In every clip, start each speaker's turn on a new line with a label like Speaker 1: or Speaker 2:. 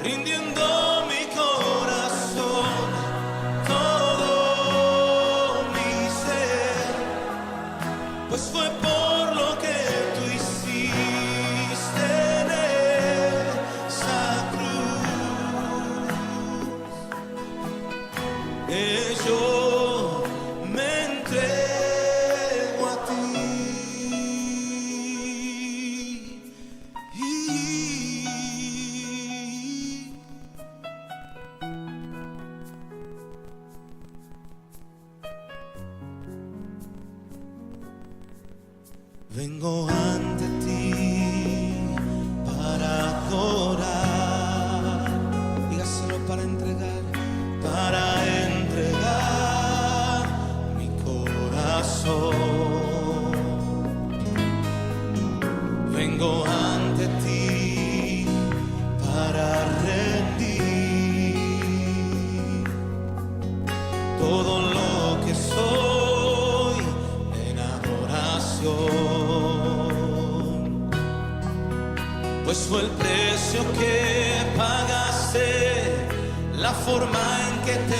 Speaker 1: rindiendo mi corazón, todo mi ser, pues fue por lo que tú hiciste en esa cruz, que yo me entrego a ti. Vengo ante ti para adorar, dígaselo, para entregar mi corazón. Vengo ante ti para rendir todo lo que soy en adoración, pues fue el precio que pagaste, la forma en que te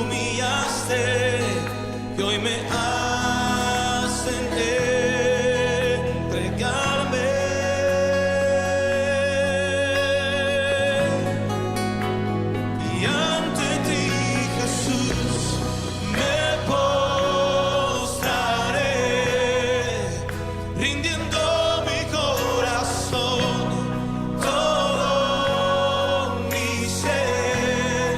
Speaker 1: humillaste, que hoy me hacen entregarme. Y ante ti, Jesús, me postraré, rindiendo mi corazón, todo mi ser,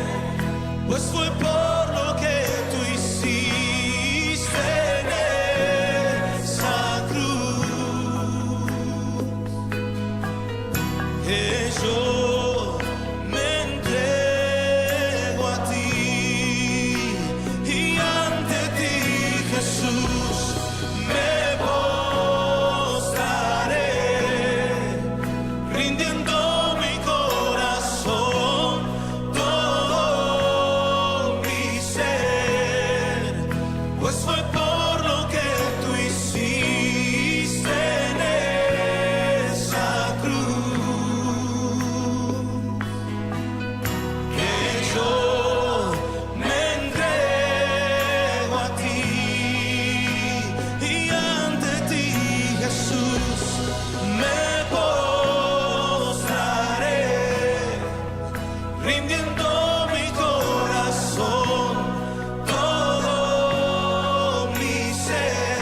Speaker 1: pues fue por lo que tú hiciste en esa cruz, que yo me entrego a ti. Y ante ti, Jesús, me postraré, rindiendo mi corazón, todo mi ser, pues fue por lo que tú hiciste en esa cruz, que yo me entrego a ti. Y ante ti, Jesús, me postraré, rindiendo mi corazón, todo mi ser,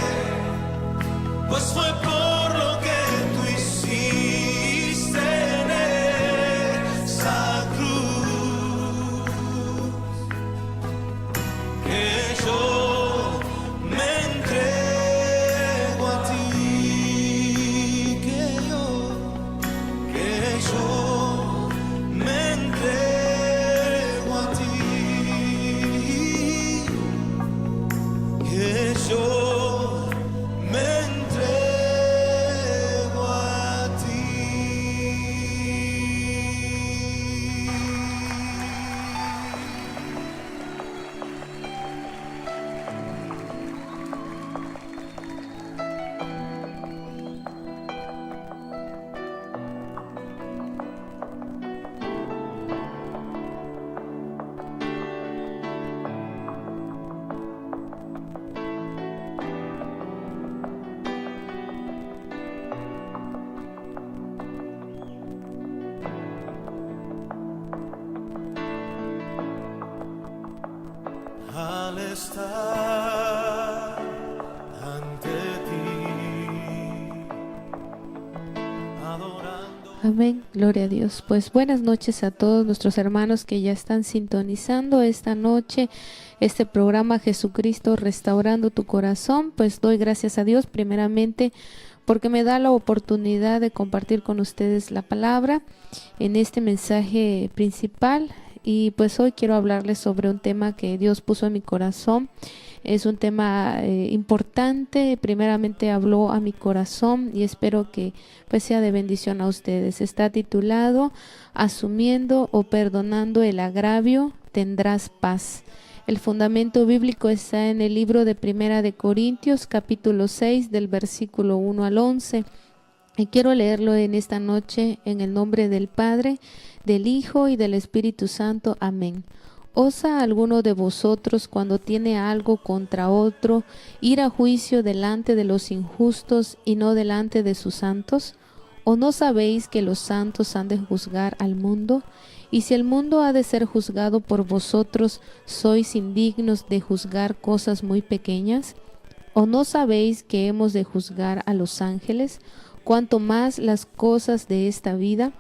Speaker 1: pues fue por lo que tú hiciste en esa cruz, que yo me entrego a ti, que yo me entrego a ti, que yo me entrego a ti. Al estar ante ti, adorando.
Speaker 2: Amén, gloria a Dios. Pues buenas noches a todos nuestros hermanos que ya están sintonizando esta noche este programa Jesucristo Restaurando tu Corazón. Pues doy gracias a Dios primeramente porque me da la oportunidad de compartir con ustedes la palabra en este mensaje principal. Y pues hoy quiero hablarles sobre un tema que Dios puso en mi corazón. Es un tema importante, primeramente habló a mi corazón y espero que pues sea de bendición a ustedes. Está titulado Asumiendo o perdonando el agravio, tendrás paz. El fundamento bíblico está en el libro de Primera de Corintios, capítulo 6, del versículo 1 al 11. Y quiero leerlo en esta noche en el nombre del Padre, del Hijo y del Espíritu Santo. Amén. ¿Osa alguno de vosotros, cuando tiene algo contra otro, ir a juicio delante de los injustos y no delante de sus santos? ¿O no sabéis que los santos han de juzgar al mundo? Y si el mundo ha de ser juzgado por vosotros, ¿sois indignos de juzgar cosas muy pequeñas? ¿O no sabéis que hemos de juzgar a los ángeles? Cuanto más las cosas de esta vida.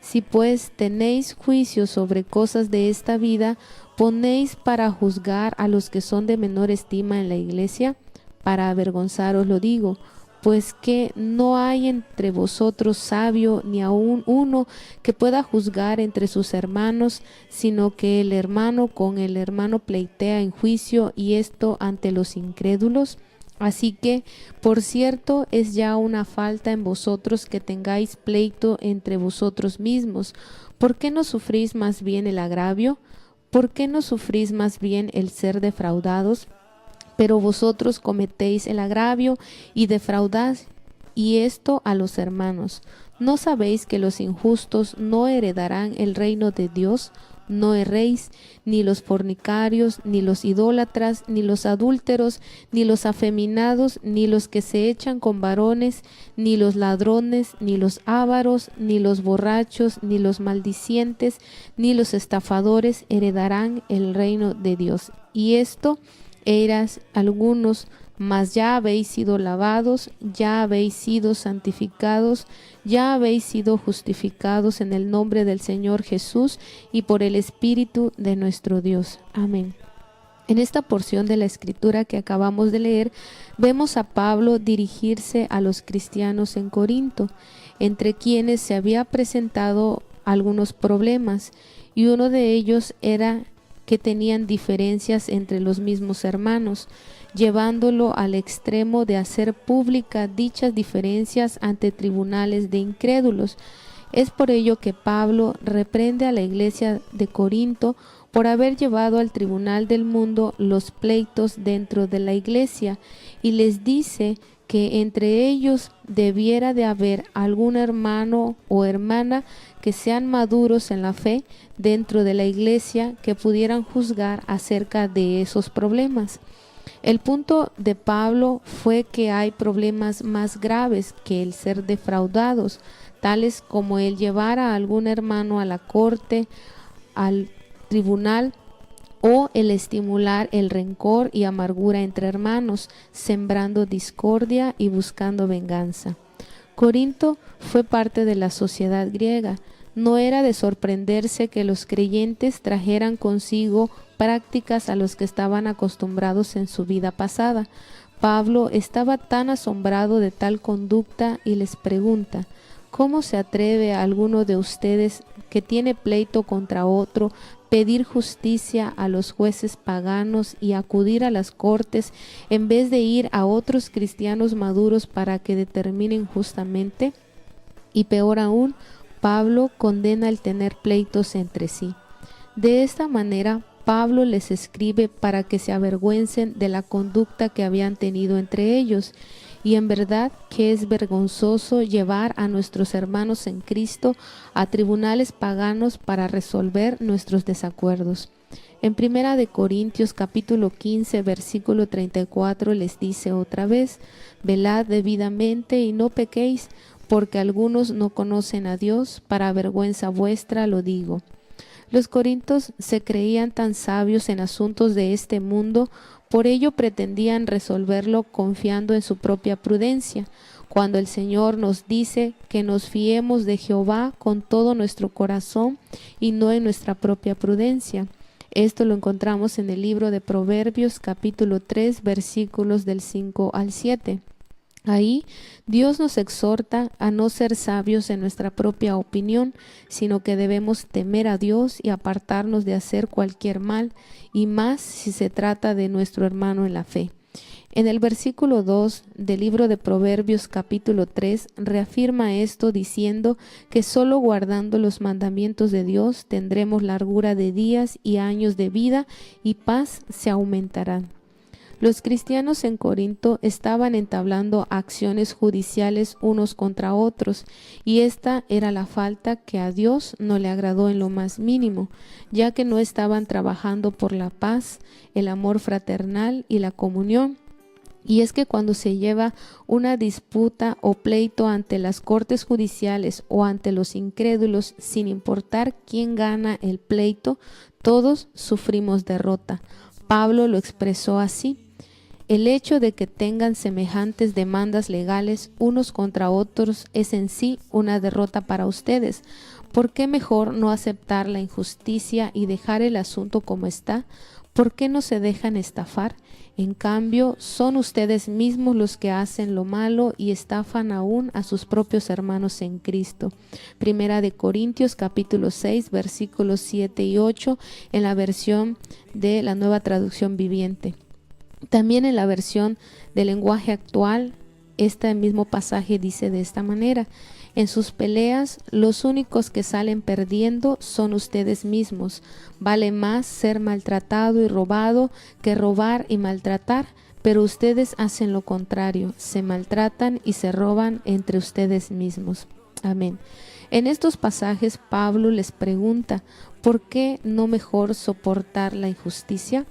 Speaker 2: Si pues tenéis juicio sobre cosas de esta vida, ¿ponéis para juzgar a los que son de menor estima en la iglesia? Para avergonzaros lo digo, pues que no hay entre vosotros sabio ni aun uno que pueda juzgar entre sus hermanos, sino que el hermano con el hermano pleitea en juicio, y esto ante los incrédulos. Así que, por cierto, es ya una falta en vosotros que tengáis pleito entre vosotros mismos. ¿Por qué no sufrís más bien el agravio? ¿Por qué no sufrís más bien el ser defraudados? Pero vosotros cometéis el agravio y defraudáis, y esto a los hermanos. ¿No sabéis que los injustos no heredarán el reino de Dios? No erréis, ni los fornicarios, ni los idólatras, ni los adúlteros, ni los afeminados, ni los que se echan con varones, ni los ladrones, ni los ávaros, ni los borrachos, ni los maldicientes, ni los estafadores heredarán el reino de Dios. Y esto eras algunos, mas ya habéis sido lavados, ya habéis sido santificados, ya habéis sido justificados en el nombre del Señor Jesús y por el Espíritu de nuestro Dios. Amén. En esta porción de la Escritura que acabamos de leer, vemos a Pablo dirigirse a los cristianos en Corinto, entre quienes se había presentado algunos problemas, y uno de ellos era que tenían diferencias entre los mismos hermanos, llevándolo al extremo de hacer públicas dichas diferencias ante tribunales de incrédulos. Es por ello que Pablo reprende a la iglesia de Corinto por haber llevado al tribunal del mundo los pleitos dentro de la iglesia, y les dice que entre ellos debiera de haber algún hermano o hermana que sean maduros en la fe dentro de la iglesia, que pudieran juzgar acerca de esos problemas. El punto de Pablo fue que hay problemas más graves que el ser defraudados, tales como el llevar a algún hermano a la corte, al tribunal, o el estimular el rencor y amargura entre hermanos, sembrando discordia y buscando venganza. Corinto fue parte de la sociedad griega. No era de sorprenderse que los creyentes trajeran consigo prácticas a los que estaban acostumbrados en su vida pasada. Pablo estaba tan asombrado de tal conducta y les pregunta: ¿cómo se atreve a alguno de ustedes que tiene pleito contra otro pedir justicia a los jueces paganos y acudir a las cortes en vez de ir a otros cristianos maduros para que determinen justamente? Y peor aún, Pablo condena el tener pleitos entre sí. De esta manera, Pablo les escribe para que se avergüencen de la conducta que habían tenido entre ellos. Y en verdad que es vergonzoso llevar a nuestros hermanos en Cristo a tribunales paganos para resolver nuestros desacuerdos. En 1 de Corintios capítulo 15 versículo 34 les dice otra vez: velad debidamente y no pequéis, porque algunos no conocen a Dios, para vergüenza vuestra lo digo. Los corintios se creían tan sabios en asuntos de este mundo, por ello pretendían resolverlo confiando en su propia prudencia, cuando el Señor nos dice que nos fiemos de Jehová con todo nuestro corazón y no en nuestra propia prudencia. Esto lo encontramos en el libro de Proverbios capítulo 3 versículos del 5 al 7. Ahí Dios nos exhorta a no ser sabios en nuestra propia opinión, sino que debemos temer a Dios y apartarnos de hacer cualquier mal, y más si se trata de nuestro hermano en la fe. En el versículo 2 del libro de Proverbios capítulo 3 reafirma esto diciendo que solo guardando los mandamientos de Dios tendremos largura de días y años de vida, y paz se aumentarán. Los cristianos en Corinto estaban entablando acciones judiciales unos contra otros, y esta era la falta que a Dios no le agradó en lo más mínimo, ya que no estaban trabajando por la paz, el amor fraternal y la comunión. Y es que cuando se lleva una disputa o pleito ante las cortes judiciales o ante los incrédulos, sin importar quién gana el pleito, todos sufrimos derrota. Pablo lo expresó así: el hecho de que tengan semejantes demandas legales unos contra otros es en sí una derrota para ustedes. ¿Por qué mejor no aceptar la injusticia y dejar el asunto como está? ¿Por qué no se dejan estafar? En cambio, son ustedes mismos los que hacen lo malo y estafan aún a sus propios hermanos en Cristo. Primera de Corintios capítulo 6 versículos 7 y 8 en la versión de la Nueva Traducción Viviente. También en la versión del lenguaje actual, este mismo pasaje dice de esta manera: en sus peleas, los únicos que salen perdiendo son ustedes mismos. Vale más ser maltratado y robado que robar y maltratar, pero ustedes hacen lo contrario, se maltratan y se roban entre ustedes mismos. Amén. En estos pasajes, Pablo les pregunta: ¿por qué no mejor soportar la injusticia?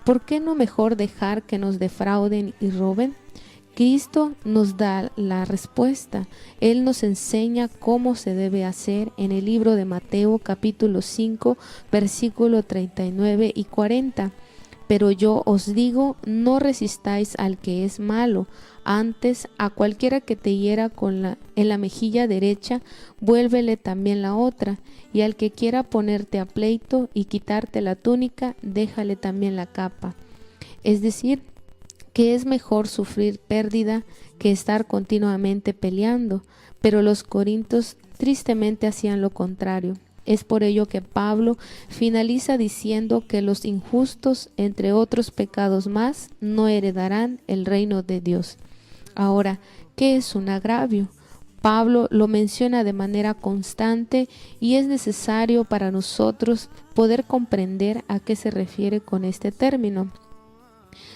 Speaker 2: ¿Por qué no mejor dejar que nos defrauden y roben? Cristo nos da la respuesta. Él nos enseña cómo se debe hacer en el libro de Mateo capítulo 5 versículo 39 y 40. Pero yo os digo, no resistáis al que es malo, antes a cualquiera que te hiera en la mejilla derecha, vuélvele también la otra, y al que quiera ponerte a pleito y quitarte la túnica, déjale también la capa. Es decir, que es mejor sufrir pérdida que estar continuamente peleando, pero los corintios tristemente hacían lo contrario. Es por ello que Pablo finaliza diciendo que los injustos, entre otros pecados más, no heredarán el reino de Dios. Ahora, ¿qué es un agravio? Pablo lo menciona de manera constante y es necesario para nosotros poder comprender a qué se refiere con este término.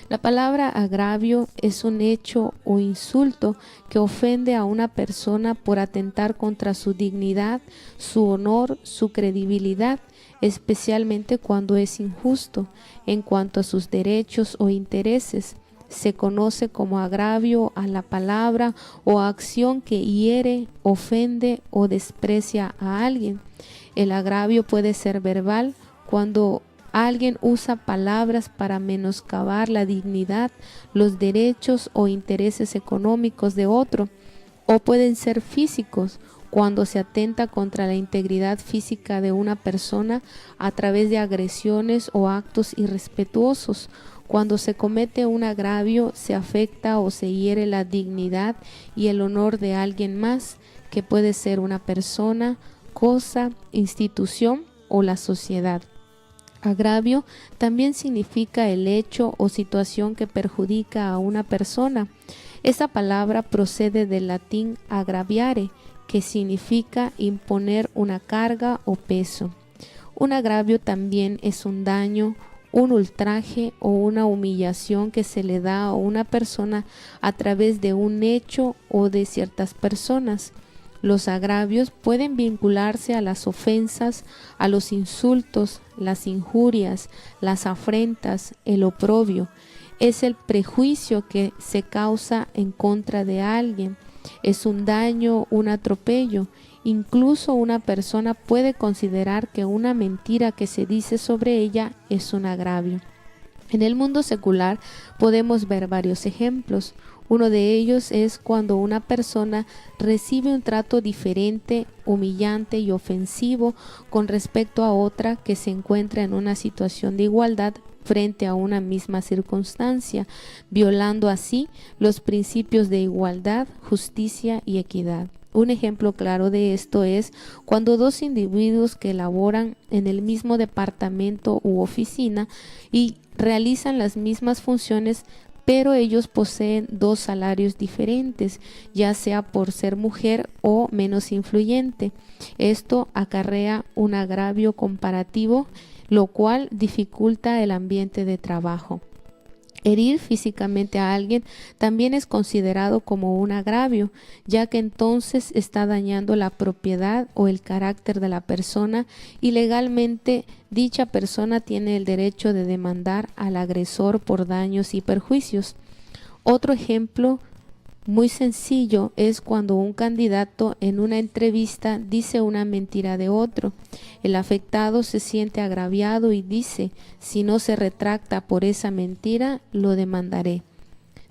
Speaker 2: La palabra agravio es un hecho o insulto que ofende a una persona por atentar contra su dignidad, su honor, su credibilidad, especialmente cuando es injusto en cuanto a sus derechos o intereses. Se conoce como agravio a la palabra o acción que hiere, ofende o desprecia a alguien. El agravio puede ser verbal cuando alguien usa palabras para menoscabar la dignidad, los derechos o intereses económicos de otro, o pueden ser físicos cuando se atenta contra la integridad física de una persona a través de agresiones o actos irrespetuosos. Cuando se comete un agravio, se afecta o se hiere la dignidad y el honor de alguien más, que puede ser una persona, cosa, institución o la sociedad. Agravio también significa el hecho o situación que perjudica a una persona. Esa palabra procede del latín agraviare, que significa imponer una carga o peso. Un agravio también es un daño, un ultraje o una humillación que se le da a una persona a través de un hecho o de ciertas personas. Los agravios pueden vincularse a las ofensas, a los insultos, las injurias, las afrentas, el oprobio. Es el prejuicio que se causa en contra de alguien. Es un daño, un atropello. Incluso una persona puede considerar que una mentira que se dice sobre ella es un agravio. En el mundo secular podemos ver varios ejemplos. Uno de ellos es cuando una persona recibe un trato diferente, humillante y ofensivo con respecto a otra que se encuentra en una situación de igualdad frente a una misma circunstancia, violando así los principios de igualdad, justicia y equidad. Un ejemplo claro de esto es cuando dos individuos que laboran en el mismo departamento u oficina y realizan las mismas funciones, pero ellos poseen dos salarios diferentes, ya sea por ser mujer o menos influyente. Esto acarrea un agravio comparativo, lo cual dificulta el ambiente de trabajo. Herir físicamente a alguien también es considerado como un agravio, ya que entonces está dañando la propiedad o el carácter de la persona y legalmente dicha persona tiene el derecho de demandar al agresor por daños y perjuicios. Otro ejemplo muy sencillo es cuando un candidato en una entrevista dice una mentira de otro. El afectado se siente agraviado y dice: si no se retracta por esa mentira, lo demandaré.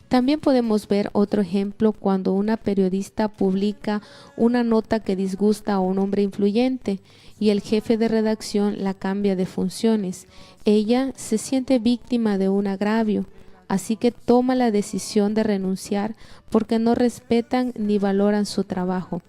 Speaker 2: También podemos ver otro ejemplo cuando una periodista publica una nota que disgusta a un hombre influyente y el jefe de redacción la cambia de funciones. Ella se siente víctima de un agravio. Así que toma la decisión de renunciar porque no respetan ni valoran su trabajo.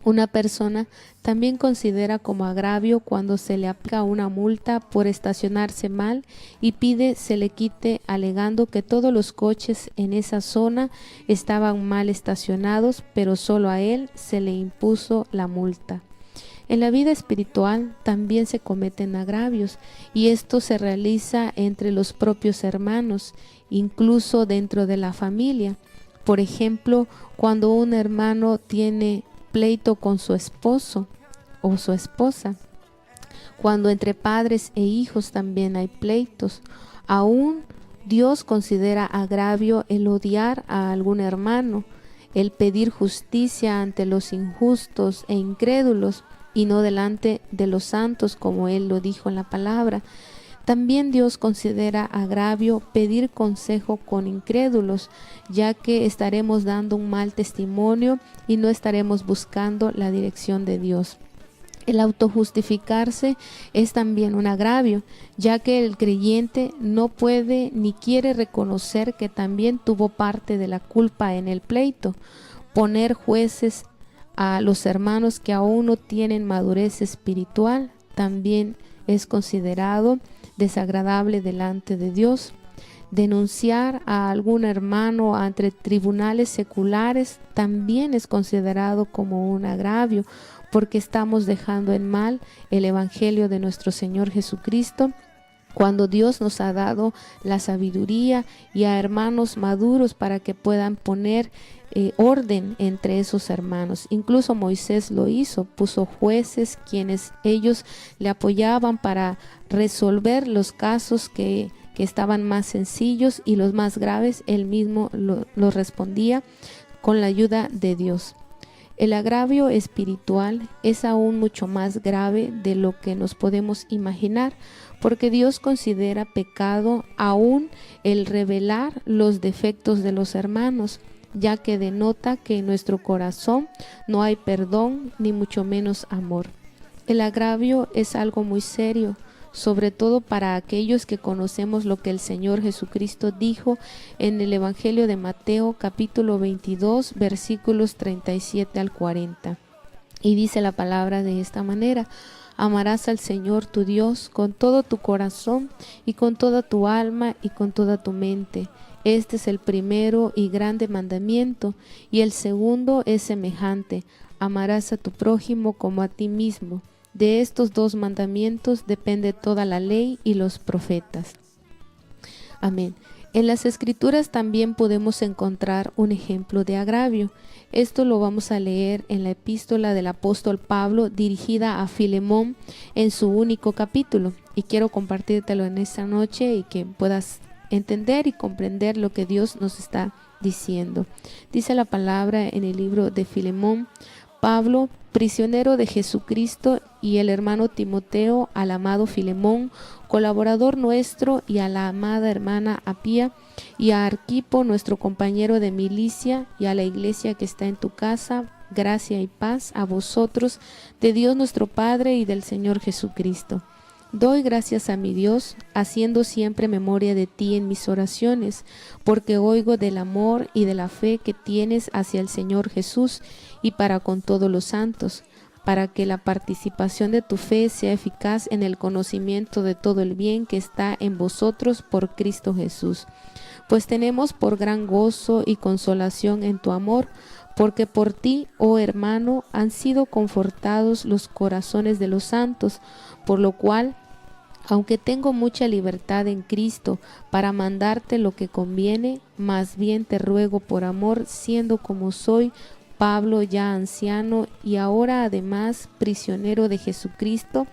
Speaker 2: Una persona también considera como agravio cuando se le aplica una multa por estacionarse mal y pide se le quite, alegando que todos los coches en esa zona estaban mal estacionados, pero solo a él se le impuso la multa. En la vida espiritual también se cometen agravios y esto se realiza entre los propios hermanos, incluso dentro de la familia. Por ejemplo, cuando un hermano tiene pleito con su esposo o su esposa, cuando entre padres e hijos también hay pleitos. Aún Dios considera agravio el odiar a algún hermano, el pedir justicia ante los injustos e incrédulos, y no delante de los santos, como Él lo dijo en la palabra. También Dios considera agravio pedir consejo con incrédulos, ya que estaremos dando un mal testimonio y no estaremos buscando la dirección de Dios. El autojustificarse es también un agravio, ya que el creyente no puede ni quiere reconocer que también tuvo parte de la culpa en el pleito. Poner jueces a los hermanos que aún no tienen madurez espiritual también es considerado desagradable delante de Dios. Denunciar a algún hermano ante tribunales seculares también es considerado como un agravio, porque estamos dejando en mal el evangelio de nuestro Señor Jesucristo, cuando Dios nos ha dado la sabiduría y a hermanos maduros para que puedan poner orden entre esos hermanos. Incluso Moisés lo hizo, puso jueces quienes ellos le apoyaban para resolver los casos que estaban más sencillos, y los más graves él mismo los respondía con la ayuda de Dios. El agravio espiritual es aún mucho más grave de lo que nos podemos imaginar, porque Dios considera pecado aún el revelar los defectos de los hermanos, ya que denota que en nuestro corazón no hay perdón ni mucho menos amor. El agravio es algo muy serio, sobre todo para aquellos que conocemos lo que el Señor Jesucristo dijo en el Evangelio de Mateo capítulo 22 versículos 37 al 40. Y dice la palabra de esta manera: amarás al Señor tu Dios con todo tu corazón y con toda tu alma y con toda tu mente. Este es el primero y grande mandamiento, y el segundo es semejante: amarás a tu prójimo como a ti mismo. De estos dos mandamientos depende toda la ley y los profetas. Amén. En las Escrituras también podemos encontrar un ejemplo de agravio. Esto lo vamos a leer en la epístola del apóstol Pablo dirigida a Filemón en su único capítulo. Y quiero compartírtelo en esta noche y que puedas entender y comprender lo que Dios nos está diciendo. Dice la palabra en el libro de Filemón: Pablo, prisionero de Jesucristo, y el hermano Timoteo, al amado Filemón, colaborador nuestro, y a la amada hermana Apía, y a Arquipo, nuestro compañero de milicia, y a la iglesia que está en tu casa, gracia y paz a vosotros, de Dios nuestro Padre y del Señor Jesucristo. Doy gracias a mi Dios, haciendo siempre memoria de ti en mis oraciones, porque oigo del amor y de la fe que tienes hacia el Señor Jesús y para con todos los santos, para que la participación de tu fe sea eficaz en el conocimiento de todo el bien que está en vosotros por Cristo Jesús. Pues tenemos por gran gozo y consolación en tu amor, porque por ti, oh hermano, han sido confortados los corazones de los santos, por lo cual, Aunque tengo mucha libertad en Cristo para mandarte lo que conviene, más bien te ruego por amor, siendo como soy, Pablo, ya anciano y ahora además prisionero de Jesucristo,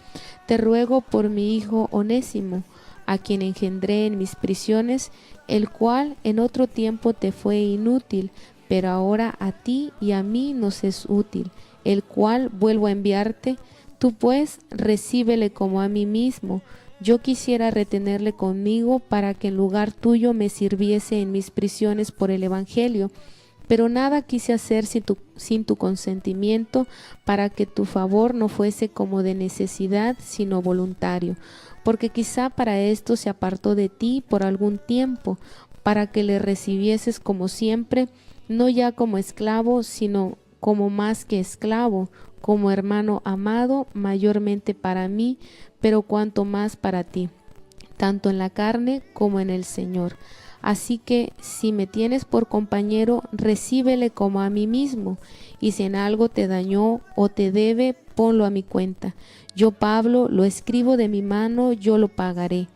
Speaker 2: te ruego por mi hijo Onésimo, a quien engendré en mis prisiones, el cual en otro tiempo te fue inútil, pero ahora a ti y a mí nos es útil, el cual vuelvo a enviarte. Tú pues recíbele como a mí mismo. Yo quisiera retenerle conmigo para que en lugar tuyo me sirviese en mis prisiones por el Evangelio, pero nada quise hacer sin tu consentimiento, para que tu favor no fuese como de necesidad, sino voluntario, porque quizá para esto se apartó de ti por algún tiempo, para que le recibieses como siempre, no ya como esclavo, sino como más que esclavo, como hermano amado, mayormente para mí, pero cuanto más para ti, tanto en la carne como en el Señor. Así que si me tienes por compañero, recíbele como a mí mismo, y si en algo te dañó o te debe, ponlo a mi cuenta. Yo, Pablo, lo escribo de mi mano, yo lo pagaré,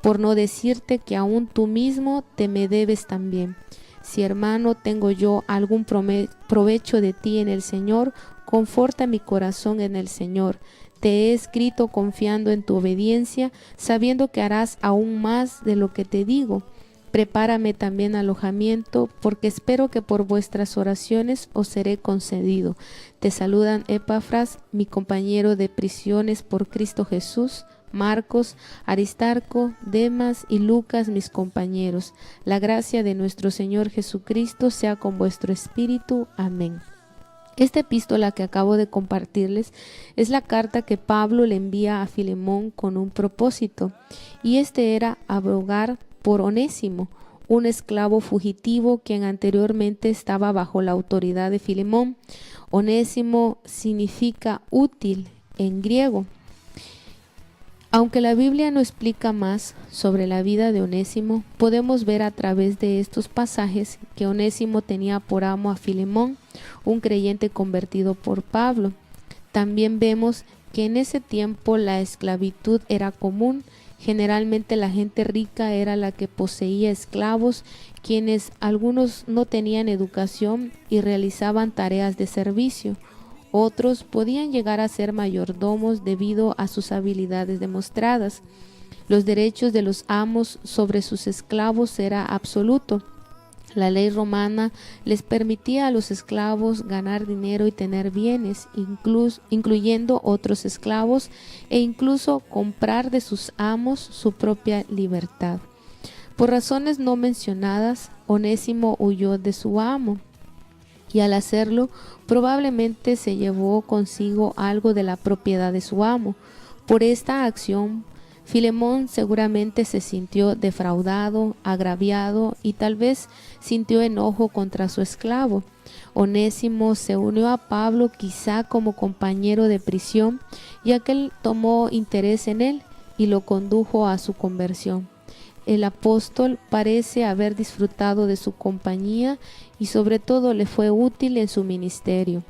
Speaker 2: por no decirte que aún tú mismo te me debes también. Si, hermano, tengo yo algún provecho de ti en el Señor, conforta mi corazón en el Señor. Te he escrito confiando en tu obediencia, sabiendo que harás aún más de lo que te digo. Prepárame también alojamiento, porque espero que por vuestras oraciones os seré concedido. Te saludan Epafras, mi compañero de prisiones por Cristo Jesús, Marcos, Aristarco, Demas y Lucas, mis compañeros. La gracia de nuestro Señor Jesucristo sea con vuestro espíritu. Amén. Esta epístola que acabo de compartirles es la carta que Pablo le envía a Filemón con un propósito, y este era abogar por Onésimo, un esclavo fugitivo quien anteriormente estaba bajo la autoridad de Filemón. Onésimo significa útil en griego. Aunque la Biblia no explica más sobre la vida de Onésimo, podemos ver a través de estos pasajes que Onésimo tenía por amo a Filemón, un creyente convertido por Pablo. También vemos que en ese tiempo la esclavitud era común. Generalmente la gente rica era la que poseía esclavos, quienes algunos no tenían educación y realizaban tareas de servicio. Otros podían llegar a ser mayordomos debido a sus habilidades demostradas. Los derechos de los amos sobre sus esclavos era absoluto. La ley romana les permitía a los esclavos ganar dinero y tener bienes, incluyendo otros esclavos, e incluso comprar de sus amos su propia libertad. Por razones no mencionadas, Onésimo huyó de su amo, y al hacerlo probablemente se llevó consigo algo de la propiedad de su amo. Por esta acción, Filemón seguramente se sintió defraudado, agraviado y tal vez sintió enojo contra su esclavo. Onésimo se unió a Pablo quizá como compañero de prisión, ya que él tomó interés en él y lo condujo a su conversión. El apóstol parece haber disfrutado de su compañía y sobre todo le fue útil en su ministerio.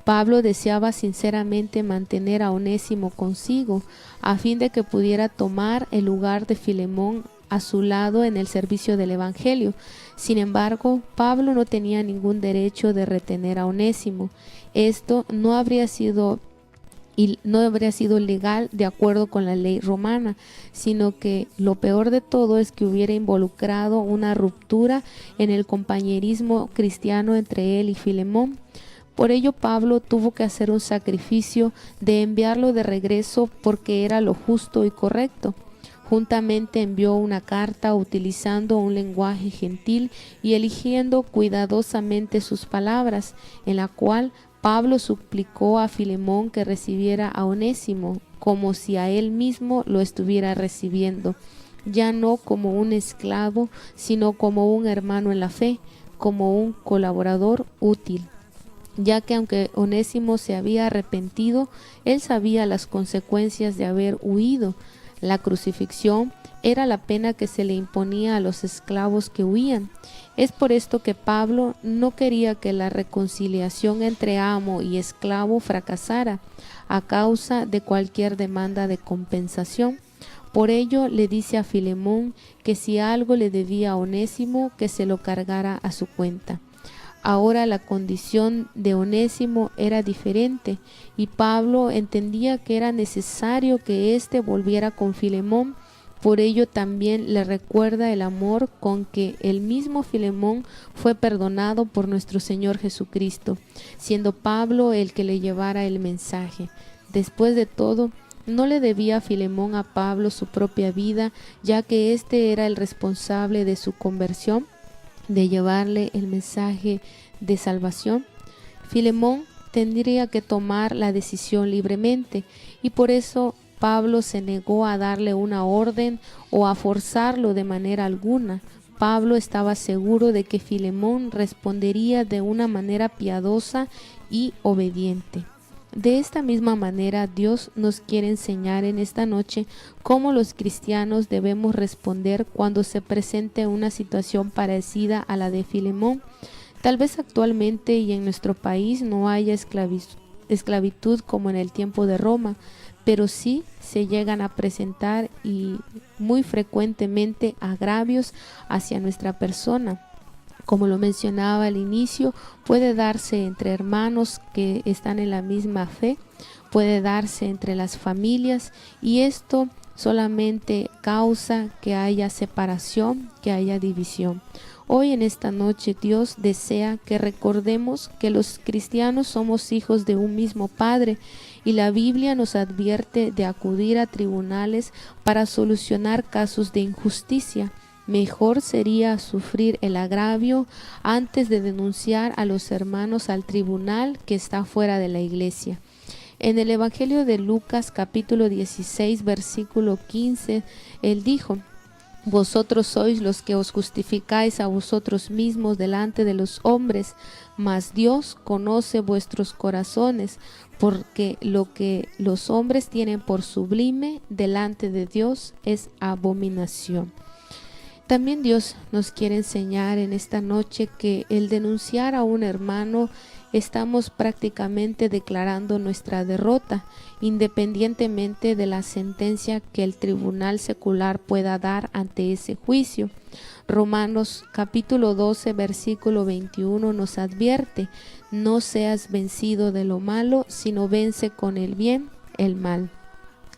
Speaker 2: Pablo deseaba sinceramente mantener a Onésimo consigo, a fin de que pudiera tomar el lugar de Filemón a su lado en el servicio del Evangelio. Sin embargo, Pablo no tenía ningún derecho de retener a Onésimo. Esto no habría sido legal de acuerdo con la ley romana, sino que lo peor de todo es que hubiera involucrado una ruptura en el compañerismo cristiano entre él y Filemón. Por ello Pablo tuvo que hacer un sacrificio de enviarlo de regreso porque era lo justo y correcto. Juntamente envió una carta utilizando un lenguaje gentil y eligiendo cuidadosamente sus palabras, en la cual Pablo suplicó a Filemón que recibiera a Onésimo como si a él mismo lo estuviera recibiendo, ya no como un esclavo, sino como un hermano en la fe, como un colaborador útil. Ya que aunque Onésimo se había arrepentido, él sabía las consecuencias de haber huido. La crucifixión era la pena que se le imponía a los esclavos que huían. Es por esto que Pablo no quería que la reconciliación entre amo y esclavo fracasara a causa de cualquier demanda de compensación. Por ello le dice a Filemón que si algo le debía a Onésimo, que se lo cargara a su cuenta. Ahora la condición de Onésimo era diferente y Pablo entendía que era necesario que éste volviera con Filemón. Por ello también le recuerda el amor con que el mismo Filemón fue perdonado por nuestro Señor Jesucristo, siendo Pablo el que le llevara el mensaje. Después de todo, no le debía Filemón a Pablo su propia vida, ya que éste era el responsable de su conversión, de llevarle el mensaje de salvación. Filemón tendría que tomar la decisión libremente y por eso Pablo se negó a darle una orden o a forzarlo de manera alguna. Pablo estaba seguro de que Filemón respondería de una manera piadosa y obediente. De esta misma manera, Dios nos quiere enseñar en esta noche cómo los cristianos debemos responder cuando se presente una situación parecida a la de Filemón. Tal vez actualmente y en nuestro país no haya esclavitud como en el tiempo de Roma, pero sí se llegan a presentar y muy frecuentemente agravios hacia nuestra persona. Como lo mencionaba al inicio, puede darse entre hermanos que están en la misma fe, puede darse entre las familias y esto solamente causa que haya separación, que haya división. Hoy en esta noche Dios desea que recordemos que los cristianos somos hijos de un mismo Padre y la Biblia nos advierte de acudir a tribunales para solucionar casos de injusticia. Mejor sería sufrir el agravio antes de denunciar a los hermanos al tribunal que está fuera de la iglesia. En el Evangelio de Lucas capítulo 16 versículo 15, él dijo: Vosotros sois los que os justificáis a vosotros mismos delante de los hombres, mas Dios conoce vuestros corazones, porque lo que los hombres tienen por sublime delante de Dios es abominación. También Dios nos quiere enseñar en esta noche que el denunciar a un hermano estamos prácticamente declarando nuestra derrota, independientemente de la sentencia que el tribunal secular pueda dar ante ese juicio. Romanos capítulo 12 versículo 21 nos advierte: no seas vencido de lo malo, sino vence con el bien el mal.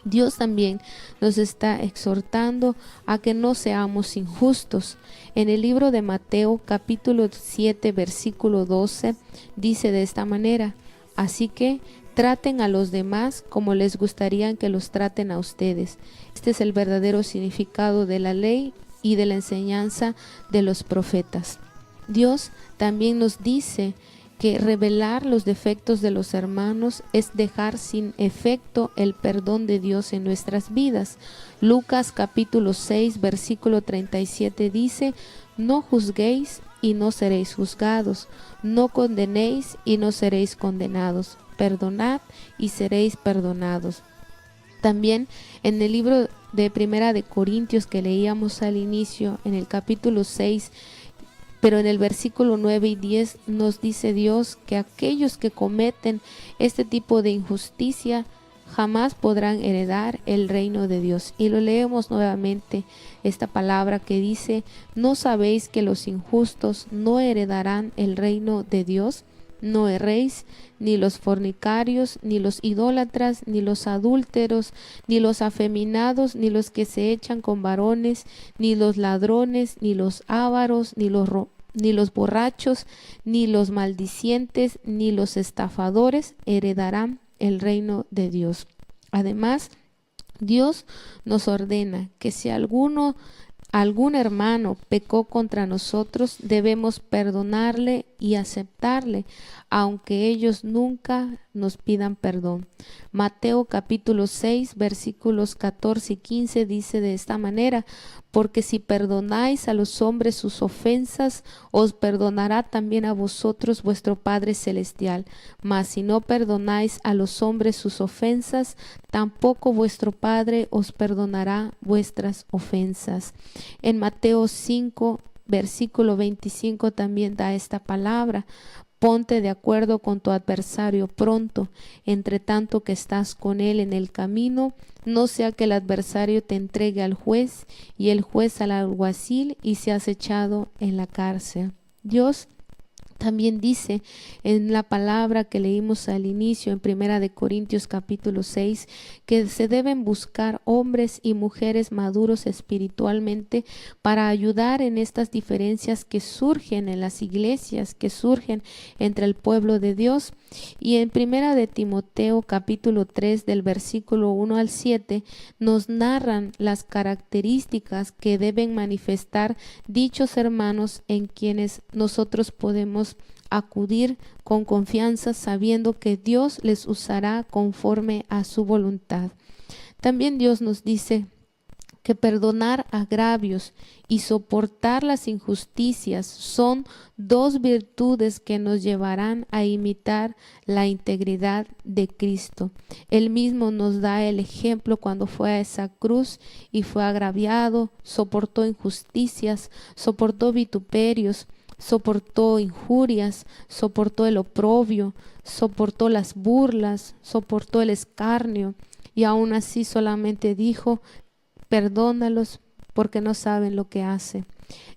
Speaker 2: Dios también nos está exhortando a que no seamos injustos. En el libro de Mateo capítulo 7 versículo 12 dice de esta manera: así que traten a los demás como les gustaría que los traten a ustedes. Este es el verdadero significado de la ley y de la enseñanza de los profetas. Dios también nos dice que revelar los defectos de los hermanos es dejar sin efecto el perdón de Dios en nuestras vidas. Lucas capítulo 6 versículo 37 dice: no juzguéis y no seréis juzgados, no condenéis y no seréis condenados, perdonad y seréis perdonados. También en el libro de Primera de Corintios que leíamos al inicio, en el capítulo 6, pero en el versículo 9 y 10 nos dice Dios que aquellos que cometen este tipo de injusticia jamás podrán heredar el reino de Dios. Y lo leemos nuevamente, esta palabra que dice: ¿no sabéis que los injustos no heredarán el reino de Dios? No erréis, ni los fornicarios, ni los idólatras, ni los adúlteros, ni los afeminados, ni los que se echan con varones, ni los ladrones, ni los ávaros, ni los borrachos, ni los maldicientes, ni los estafadores heredarán el reino de Dios. Además, Dios nos ordena que si algún hermano pecó contra nosotros, debemos perdonarle y aceptarle, aunque ellos nunca nos pidan perdón. Mateo capítulo 6 versículos 14 y 15 dice de esta manera: porque si perdonáis a los hombres sus ofensas, os perdonará también a vosotros vuestro Padre Celestial. Mas si no perdonáis a los hombres sus ofensas, tampoco vuestro Padre os perdonará vuestras ofensas. En Mateo 5 versículo 25 también da esta palabra: Ponte de acuerdo con tu adversario pronto, entre tanto que estás con él en el camino, no sea que el adversario te entregue al juez y el juez al alguacil y seas echado en la cárcel. Dios también dice en la palabra que leímos al inicio en 1 Corintios capítulo 6 que se deben buscar hombres y mujeres maduros espiritualmente para ayudar en estas diferencias que surgen en las iglesias, que surgen entre el pueblo de Dios. Y en 1 Timoteo capítulo 3 del versículo 1 al 7 nos narran las características que deben manifestar dichos hermanos en quienes nosotros podemos acudir con confianza sabiendo que Dios les usará conforme a su voluntad. También Dios nos dice que perdonar agravios y soportar las injusticias son dos virtudes que nos llevarán a imitar la integridad de Cristo. Él mismo nos da el ejemplo cuando fue a esa cruz y fue agraviado, soportó injusticias, soportó vituperios, soportó injurias, soportó el oprobio, soportó las burlas, soportó el escarnio y aún así solamente dijo: perdónalos porque no saben lo que hacen.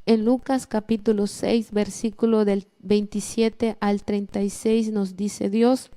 Speaker 2: En Lucas capítulo 6 versículo del 27 al 36 nos dice Dios: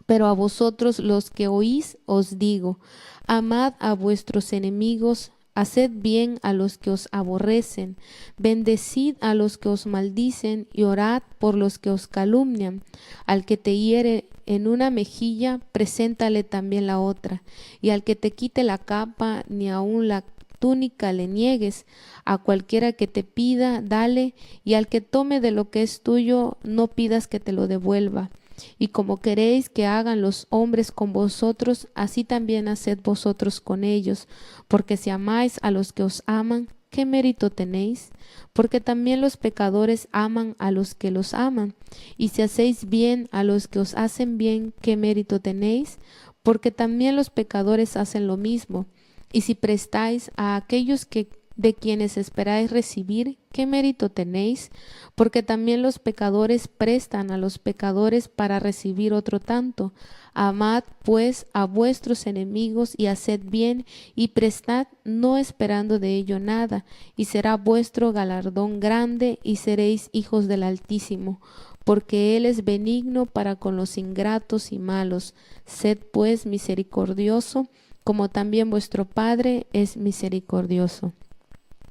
Speaker 2: pero a vosotros los que oís os digo, amad a vuestros enemigos, haced bien a los que os aborrecen, bendecid a los que os maldicen y orad por los que os calumnian. Al que te hiere en una mejilla, preséntale también la otra, y al que te quite la capa, ni aun la túnica le niegues. A cualquiera que te pida, dale, y al que tome de lo que es tuyo, no pidas que te lo devuelva. Y como queréis que hagan los hombres con vosotros, así también haced vosotros con ellos. Porque si amáis a los que os aman, ¿qué mérito tenéis? Porque también los pecadores aman a los que los aman. Y si hacéis bien a los que os hacen bien, ¿qué mérito tenéis? Porque también los pecadores hacen lo mismo. Y si prestáis a aquellos de quienes esperáis recibir, ¿qué mérito tenéis? Porque también los pecadores prestan a los pecadores para recibir otro tanto. Amad pues a vuestros enemigos y haced bien y prestad, no esperando de ello nada, y será vuestro galardón grande y seréis hijos del Altísimo, porque Él es benigno para con los ingratos y malos. Sed pues misericordioso, como también vuestro Padre es misericordioso.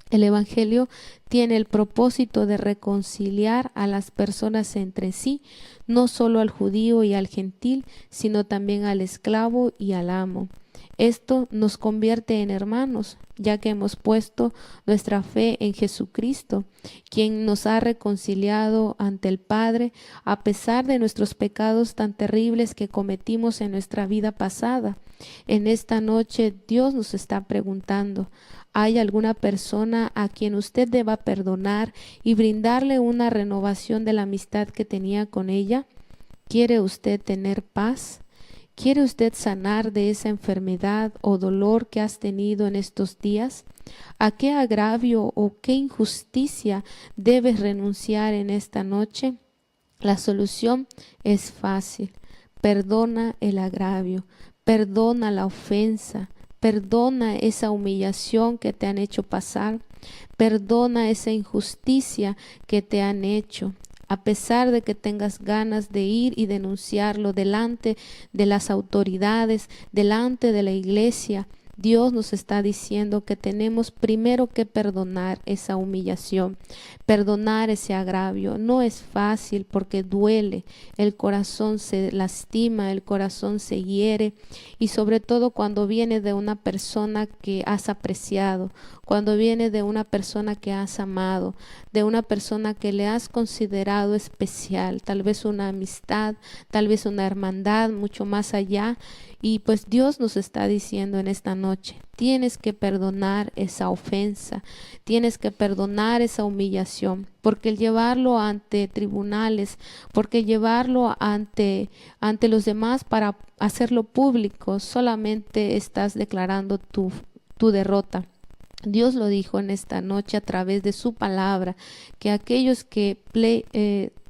Speaker 2: El Evangelio tiene el propósito de reconciliar a las personas entre sí, no solo al judío y al gentil, sino también al esclavo y al amo. Esto nos convierte en hermanos, ya que hemos puesto nuestra fe en Jesucristo, quien nos ha reconciliado ante el Padre a pesar de nuestros pecados tan terribles que cometimos en nuestra vida pasada. En esta noche Dios nos está preguntando: ¿hay alguna persona a quien usted deba perdonar y brindarle una renovación de la amistad que tenía con ella? ¿Quiere usted tener paz? ¿Quiere usted sanar de esa enfermedad o dolor que has tenido en estos días? ¿A qué agravio o qué injusticia debes renunciar en esta noche? La solución es fácil. Perdona el agravio, perdona la ofensa, perdona esa humillación que te han hecho pasar, perdona esa injusticia que te han hecho. A pesar de que tengas ganas de ir y denunciarlo delante de las autoridades, delante de la iglesia, Dios nos está diciendo que tenemos primero que perdonar esa humillación, perdonar ese agravio. No es fácil porque duele, el corazón se lastima, el corazón se hiere, y sobre todo cuando viene de una persona que has apreciado, cuando viene de una persona que has amado, de una persona que le has considerado especial, tal vez una amistad, tal vez una hermandad mucho más allá. Y pues Dios nos está diciendo en esta noche: tienes que perdonar esa ofensa, tienes que perdonar esa humillación, porque el llevarlo ante tribunales, porque llevarlo ante los demás para hacerlo público, solamente estás declarando tu derrota. Dios lo dijo en esta noche a través de su palabra, que aquellos que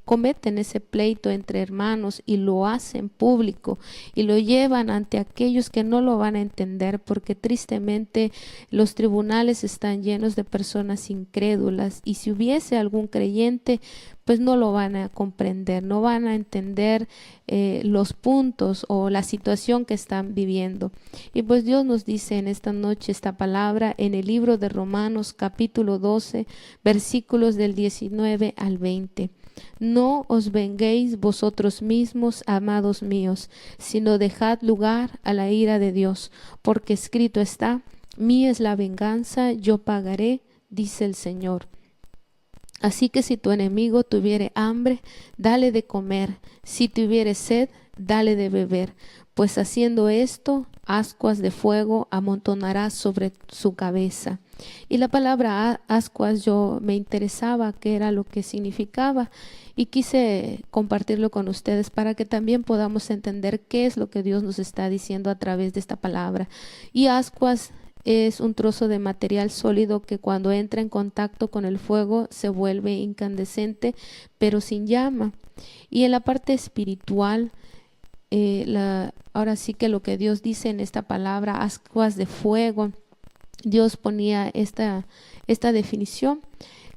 Speaker 2: cometen ese pleito entre hermanos y lo hacen público y lo llevan ante aquellos que no lo van a entender, porque tristemente los tribunales están llenos de personas incrédulas, y si hubiese algún creyente, pues no lo van a comprender, no van a entender los puntos o la situación que están viviendo. Y pues Dios nos dice en esta noche esta palabra en el libro de Romanos capítulo 12, versículos del 19 al 20. No os venguéis vosotros mismos, amados míos, sino dejad lugar a la ira de Dios, porque escrito está: mía es la venganza, yo pagaré, dice el Señor. Así que si tu enemigo tuviere hambre, dale de comer; si tuviere sed, dale de beber, pues haciendo esto, ascuas de fuego amontonarás sobre su cabeza. Y la palabra ascuas yo me interesaba qué era lo que significaba, y quise compartirlo con ustedes para que también podamos entender qué es lo que Dios nos está diciendo a través de esta palabra. Y ascuas es un trozo de material sólido que cuando entra en contacto con el fuego se vuelve incandescente, pero sin llama. Y en la parte espiritual, ahora sí que lo que Dios dice en esta palabra, ascuas de fuego, Dios ponía esta definición,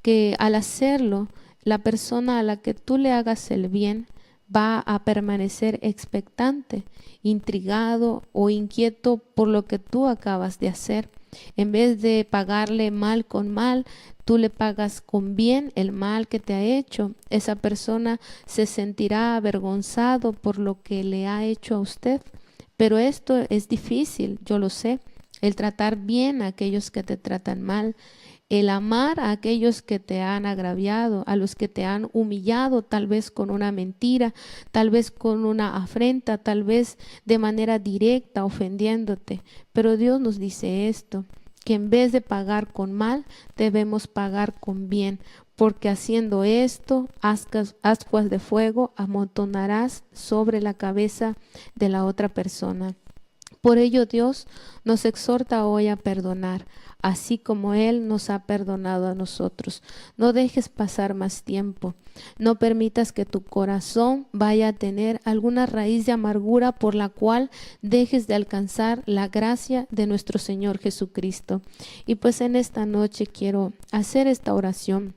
Speaker 2: que al hacerlo, la persona a la que tú le hagas el bien va a permanecer expectante, intrigado o inquieto por lo que tú acabas de hacer. En vez de pagarle mal con mal, tú le pagas con bien el mal que te ha hecho. Esa persona se sentirá avergonzado por lo que le ha hecho a usted. Pero esto es difícil, yo lo sé. El tratar bien a aquellos que te tratan mal, el amar a aquellos que te han agraviado, a los que te han humillado, tal vez con una mentira, tal vez con una afrenta, tal vez de manera directa ofendiéndote. Pero Dios nos dice esto, que en vez de pagar con mal, debemos pagar con bien, porque haciendo esto, ascuas de fuego amontonarás sobre la cabeza de la otra persona. Por ello Dios nos exhorta hoy a perdonar, así como Él nos ha perdonado a nosotros. No dejes pasar más tiempo. No permitas que tu corazón vaya a tener alguna raíz de amargura por la cual dejes de alcanzar la gracia de nuestro Señor Jesucristo. Y pues en esta noche quiero hacer esta oración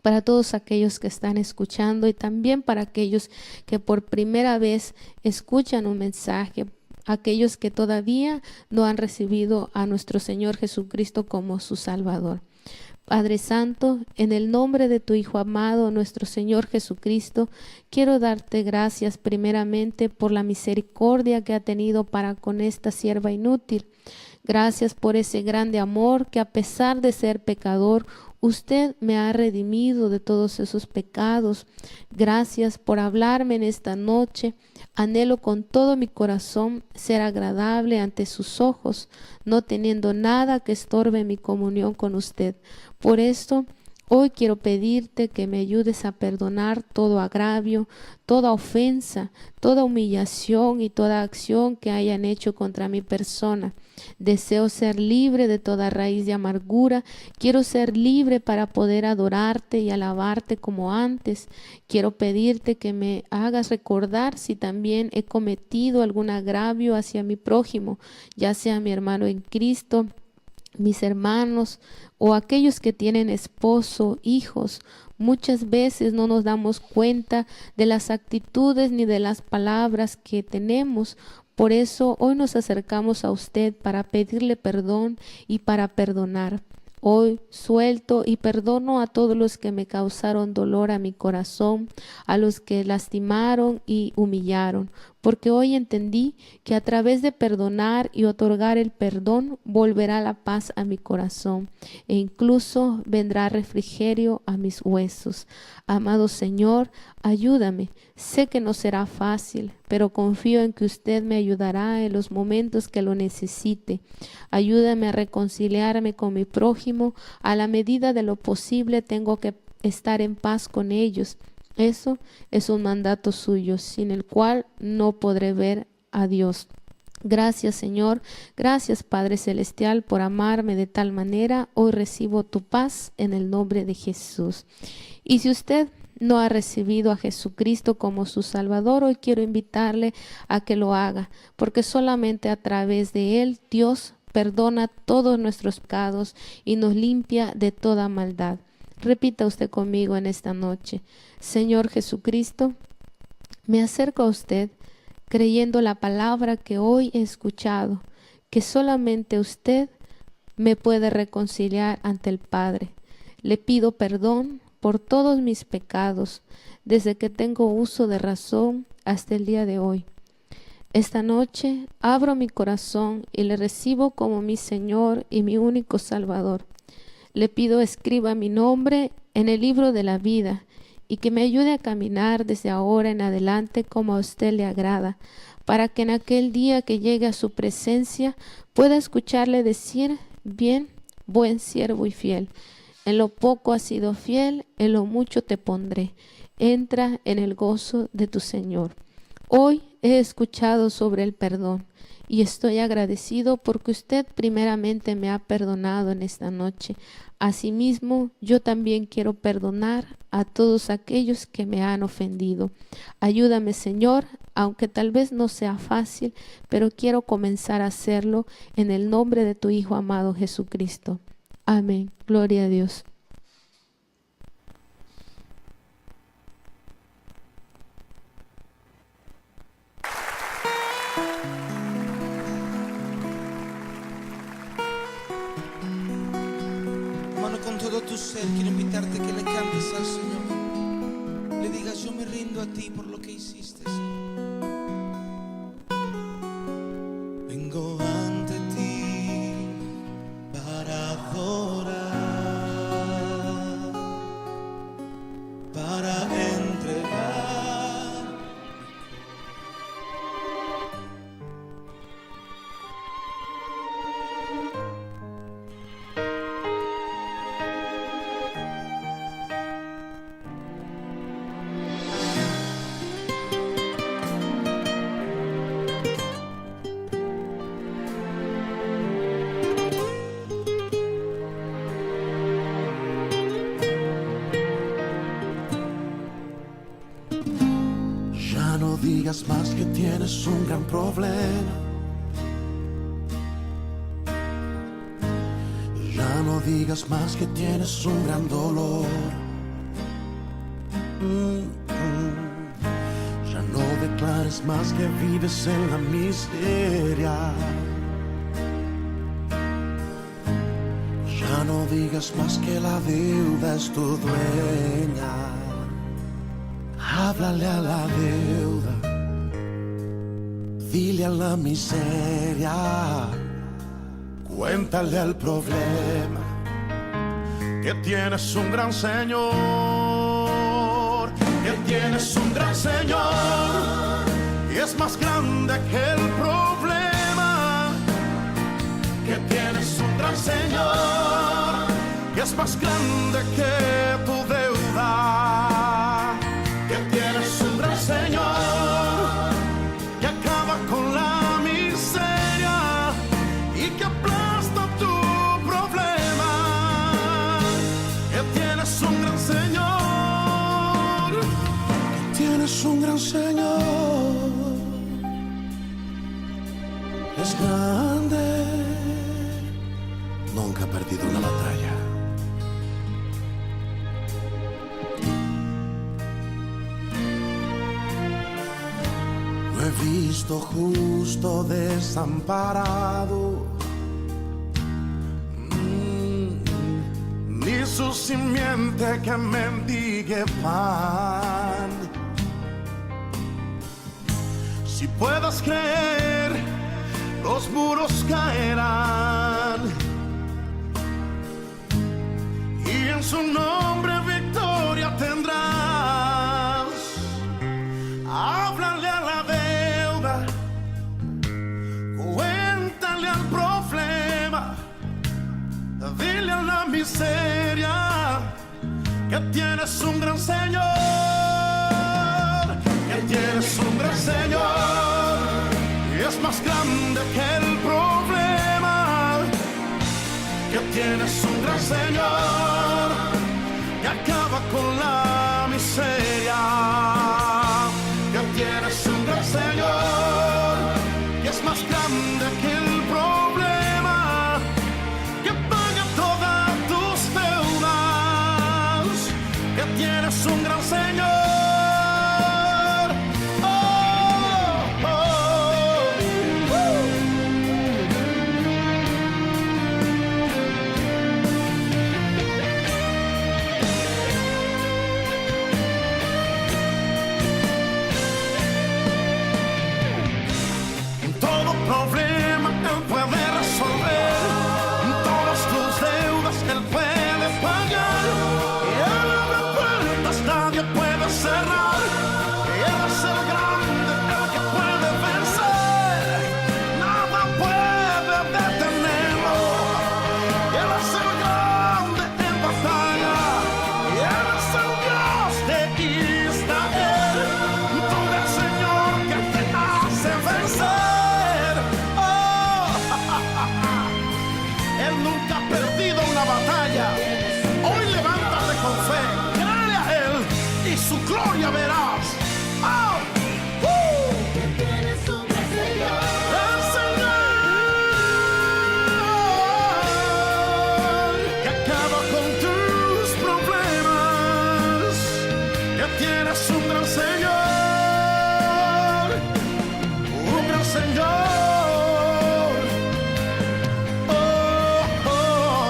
Speaker 2: para todos aquellos que están escuchando y también para aquellos que por primera vez escuchan un mensaje, aquellos que todavía no han recibido a nuestro Señor Jesucristo como su Salvador. Padre Santo, en el nombre de tu Hijo amado, nuestro Señor Jesucristo, quiero darte gracias primeramente por la misericordia que ha tenido para con esta sierva inútil. Gracias por ese grande amor que, a pesar de ser pecador, usted me ha redimido de todos esos pecados. Gracias por hablarme en esta noche. Anhelo con todo mi corazón ser agradable ante sus ojos, no teniendo nada que estorbe mi comunión con usted. Por esto, hoy quiero pedirte que me ayudes a perdonar todo agravio, toda ofensa, toda humillación y toda acción que hayan hecho contra mi persona. Deseo ser libre de toda raíz de amargura. Quiero ser libre para poder adorarte y alabarte como antes. Quiero pedirte que me hagas recordar si también he cometido algún agravio hacia mi prójimo, ya sea mi hermano en Cristo, mis hermanos o aquellos que tienen esposo, hijos. Muchas veces no nos damos cuenta de las actitudes ni de las palabras que tenemos. Por eso hoy nos acercamos a usted para pedirle perdón y para perdonar. Hoy suelto y perdono a todos los que me causaron dolor a mi corazón, a los que lastimaron y humillaron, porque hoy entendí que a través de perdonar y otorgar el perdón volverá la paz a mi corazón e incluso vendrá refrigerio a mis huesos. Amado Señor, ayúdame. Sé que no será fácil, pero confío en que usted me ayudará en los momentos que lo necesite. Ayúdame a reconciliarme con mi prójimo. A la medida de lo posible tengo que estar en paz con ellos. Eso es un mandato suyo, sin el cual no podré ver a Dios. Gracias, Señor. Gracias, Padre Celestial, por amarme de tal manera. Hoy recibo tu paz en el nombre de Jesús. Y si usted no ha recibido a Jesucristo como su Salvador, hoy quiero invitarle a que lo haga, porque solamente a través de Él Dios perdona todos nuestros pecados y nos limpia de toda maldad. Repita usted conmigo en esta noche: Señor Jesucristo, me acerco a usted creyendo la palabra que hoy he escuchado, que solamente usted me puede reconciliar ante el Padre. Le pido perdón por todos mis pecados desde que tengo uso de razón hasta el día de hoy. Esta noche abro mi corazón y le recibo como mi Señor y mi único Salvador. Le pido escriba mi nombre en el libro de la vida y que me ayude a caminar desde ahora en adelante como a usted le agrada, para que en aquel día que llegue a su presencia pueda escucharle decir: bien, buen siervo y fiel. En lo poco has sido fiel, en lo mucho te pondré. Entra en el gozo de tu Señor. Hoy he escuchado sobre el perdón y estoy agradecido porque usted primeramente me ha perdonado en esta noche. Asimismo, yo también quiero perdonar a todos aquellos que me han ofendido. Ayúdame, Señor, aunque tal vez no sea fácil, pero quiero comenzar a hacerlo en el nombre de tu Hijo amado Jesucristo. Amén. Gloria a Dios.
Speaker 1: Hermano, con todo tu ser quiero invitarte a que le cantes al Señor. Le digas: yo me rindo a ti por lo que hiciste, Señor. Vengo ante ti para adorar, para entregar. Ya no digas más que tienes un gran problema. Ya no digas más que tienes un gran dolor. Ya no declares más que vives en la miseria. Ya no digas más que la deuda es tu dueña. Háblale a la deuda, dile a la miseria, cuéntale al problema que tienes un gran Señor, que tienes un gran Señor y es más grande que el problema, que tienes un gran Señor y es más grande que tu deuda, que tienes un gran Señor que acaba con la miseria y que aplasta tu problema, que tienes un gran Señor, que tienes un gran Señor, es grande, nunca ha perdido una batalla. He visto justo desamparado, ni su simiente que mendigue pan. Si puedas creer, los muros caerán y en su nombre victoria tendrás. Háblale a la deuda, cuéntale al problema, dile a la miseria que tienes un gran Señor, que tienes un gran Señor y es más grande que el problema, que tienes un gran Señor que acaba con la miseria. Él nunca ha perdido una batalla. Hoy levántate con fe, créele a Él y su gloria verás. ¡Oh!
Speaker 3: Tienes un gran Señor.
Speaker 1: El Señor que acaba con tus problemas, que tienes un gran Señor, un gran Señor. Oh, oh,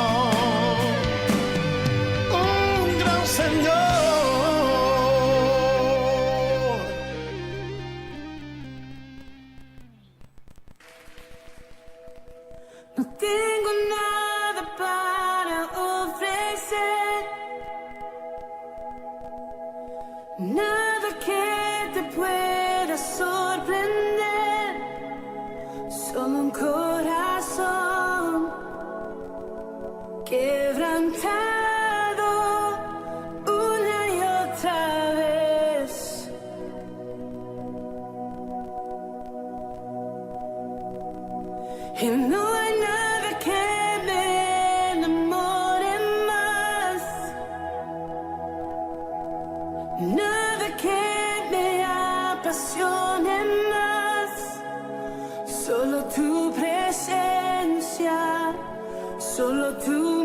Speaker 1: un gran Señor.
Speaker 3: No tengo nada para ofrecer, nada que te pueda sorprender, solo un corazón quebrantado una y otra vez. Y no hay nada que me enamore más, nada que me apasione más, solo tu presencia, solo tu